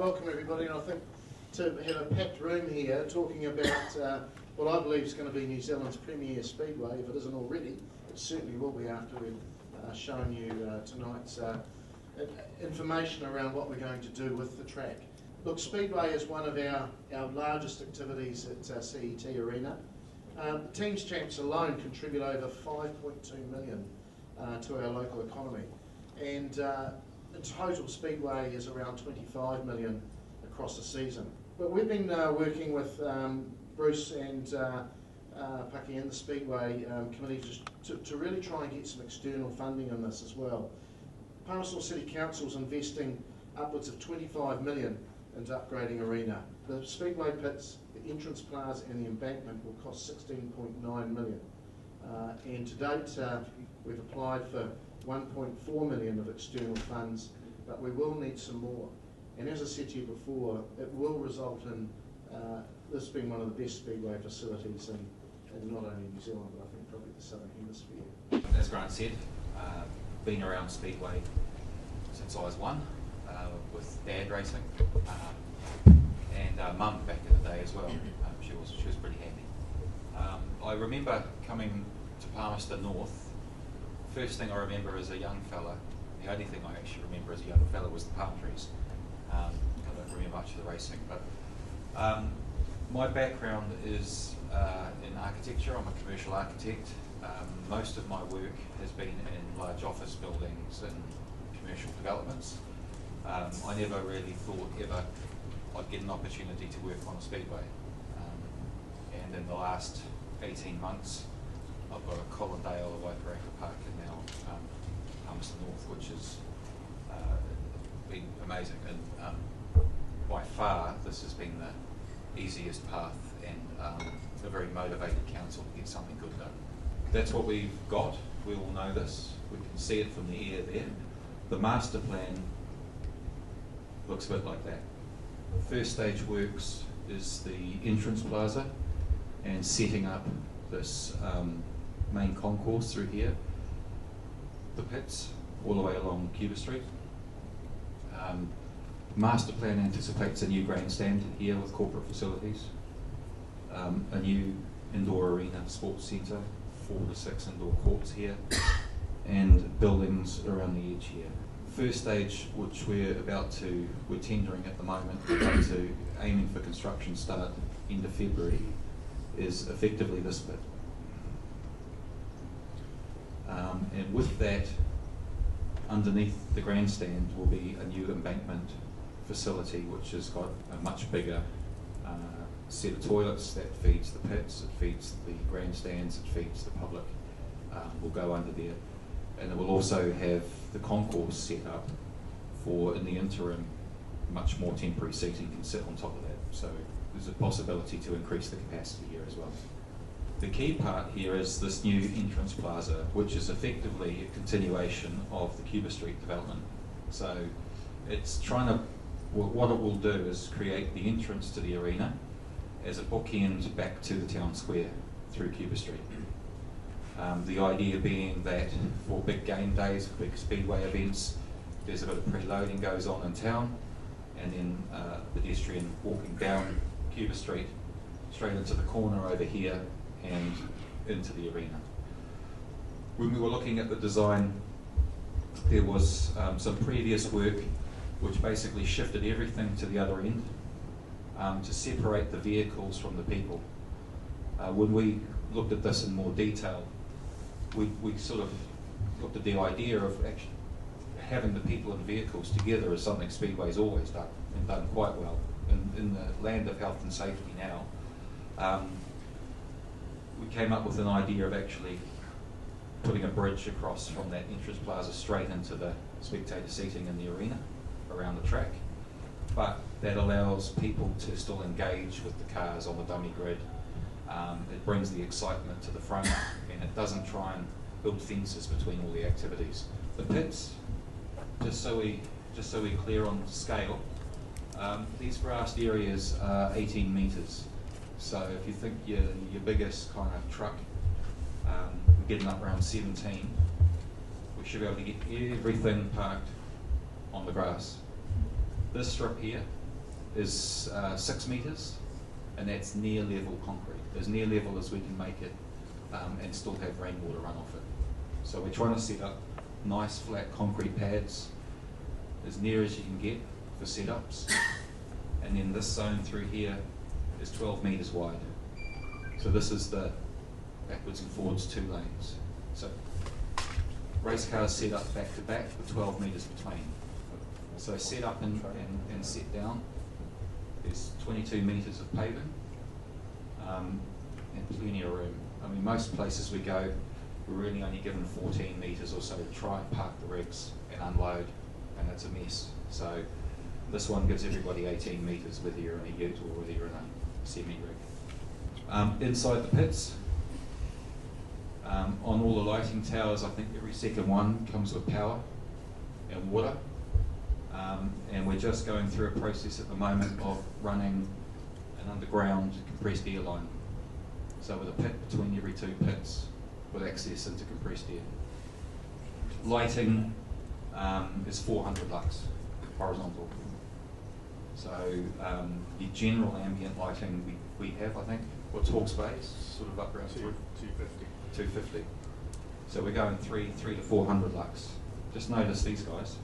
welcome everybody, and I think to have a packed room here talking about what I believe is going to be New Zealand's premier speedway, if it isn't already. It certainly will be after we've shown you tonight's information around what we're going to do with the track. Look, Speedway is one of our largest activities at CET Arena. The Teams Champs alone contribute over $5.2 million to our local economy, and in total Speedway is around $25 million across the season. But we've been working with Bruce and Paki and the Speedway committee to really try and get some external funding in this as well. Palmerston City Council's investing upwards of $25 million into upgrading arena. The Speedway pits, the entrance plaza and the embankment will cost $16.9 million. And to date we've applied for $1.4 million of external funds, but we will need some more. And as I said to you before, it will result in this being one of the best speedway facilities in not only New Zealand, but I think probably the Southern Hemisphere. As Grant said, been around Speedway since I was one, with Dad racing, and Mum back in the day as well. She was pretty handy. I remember coming to Palmerston North. First thing I remember as a young fella, the only thing I actually remember as a young fella was the palm trees. I don't remember much of the racing, but my background is in architecture. I'm a commercial architect. Most of my work has been in large office buildings and commercial developments. I never really thought ever I'd get an opportunity to work on a speedway. And in the last 18 months, I've got a Collindale, a Waikaraka Park, and now Palmerston North, which has been amazing. And by far, this has been the easiest path and a very motivated council to get something good done. That's what we've got. We all know this. We can see it from the air there. The master plan looks a bit like that. First stage works is the entrance plaza and setting up this main concourse through here, the pits, all the way along Cuba Street. Master plan anticipates a new grandstand here with corporate facilities, a new indoor arena, sports centre, 4 to 6 indoor courts here, and buildings around the edge here. First stage, which we're tendering at the moment, aiming for construction start end of February, is effectively this bit. And with that, underneath the grandstand will be a new embankment facility which has got a much bigger set of toilets that feeds the pits, it feeds the grandstands, it feeds the public, will go under there. And it will also have the concourse set up for, in the interim, much more temporary seating can sit on top of that. So there's a possibility to increase the capacity here as well. The key part here is this new entrance plaza, which is effectively a continuation of the Cuba Street development. So it's trying to, what it will do is create the entrance to the arena as a bookend back to the town square through Cuba Street. The idea being that for big game days, for big speedway events, there's a bit of preloading goes on in town, and then pedestrian walking down Cuba Street, straight into the corner over here, and into the arena. When we were looking at the design, there was some previous work which basically shifted everything to the other end to separate the vehicles from the people. When we looked at this in more detail, we sort of looked at the idea of actually having the people and vehicles together as something Speedway's always done, and done quite well. In the land of health and safety now, we came up with an idea of actually putting a bridge across from that entrance plaza straight into the spectator seating in the arena around the track. But that allows people to still engage with the cars on the dummy grid. It brings the excitement to the front, and it doesn't try and build fences between all the activities. The pits, just so we're clear on scale, these grassed areas are 18 metres. So if you think your biggest kind of truck, we're getting up around 17, we should be able to get everything parked on the grass. This strip here is 6 metres, and that's near level concrete, as near level as we can make it, and still have rainwater run off it. So we're trying to set up nice flat concrete pads as near as you can get for setups, and then this zone through here is 12 metres wide. So this is the backwards and forwards 2 lanes. So race cars set up back to back with 12 metres between. So set up and set down, there's 22 metres of paving, and plenty of room. I mean, most places we go, we're really only given 14 metres or so to try and park the rigs and unload, and it's a mess. So this one gives everybody 18 metres, whether you're in a ute or whether you're in a semi-rig. Inside the pits, on all the lighting towers, I think every second one comes with power and water. And we're just going through a process at the moment of running an underground compressed air line. So with a pit between every 2 pits with access into compressed air. Lighting is 400 lux, horizontal. So the general ambient lighting we have, I think, or talk space, sort of up around 250. 250. So we're going 3 to 400 lux. Just notice these guys.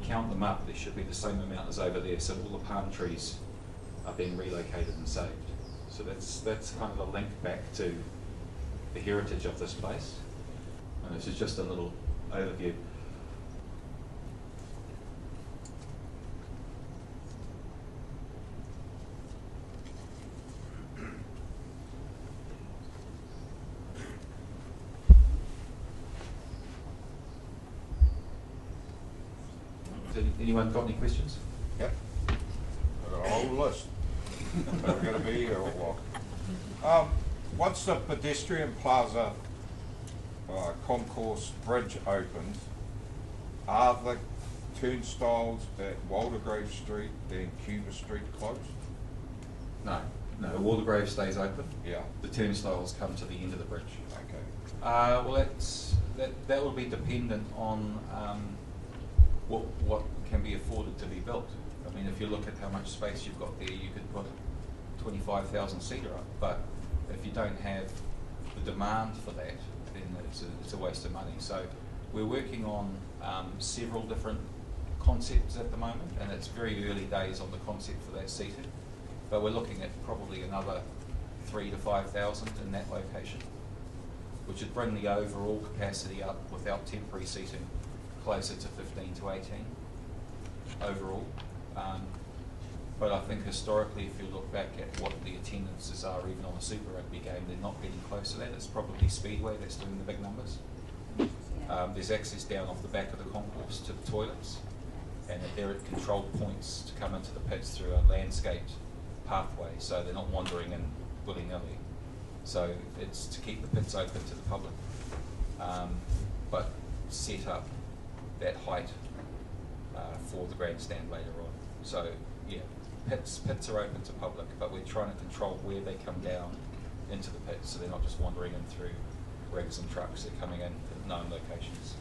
Count them up, there should be the same amount as over there, so all the palm trees are being relocated and saved. So that's kind of a link back to the heritage of this place. And this is just a little overview. Has anyone got any questions? Yep. Got a whole list. Are we going to be here or what? Once the pedestrian plaza concourse bridge opens, are the turnstiles at Waldegrave Street and Cuba Street closed? No, Waldegrave stays open. Yeah. The turnstiles come to the end of the bridge. Okay. Well, that will be dependent on what can be afforded to be built. I mean, if you look at how much space you've got there, you could put 25,000 seater up, but if you don't have the demand for that, then it's a waste of money. So we're working on several different concepts at the moment, and it's very early days on the concept for that seating, but we're looking at probably another 3,000 to 5,000 in that location, which would bring the overall capacity up without temporary seating closer to 15 to 18 overall. But I think historically, if you look back at what the attendances are, even on a Super Rugby game, they're not getting close to that. It's probably Speedway that's doing the big numbers. There's access down off the back of the concourse to the toilets, and they're at controlled points to come into the pits through a landscaped pathway, so they're not wandering in willy-nilly. So it's to keep the pits open to the public, but set up that height for the grandstand later on. So yeah, pits are open to public, but we're trying to control where they come down into the pits, so they're not just wandering in through rigs and trucks. They're coming in at known locations.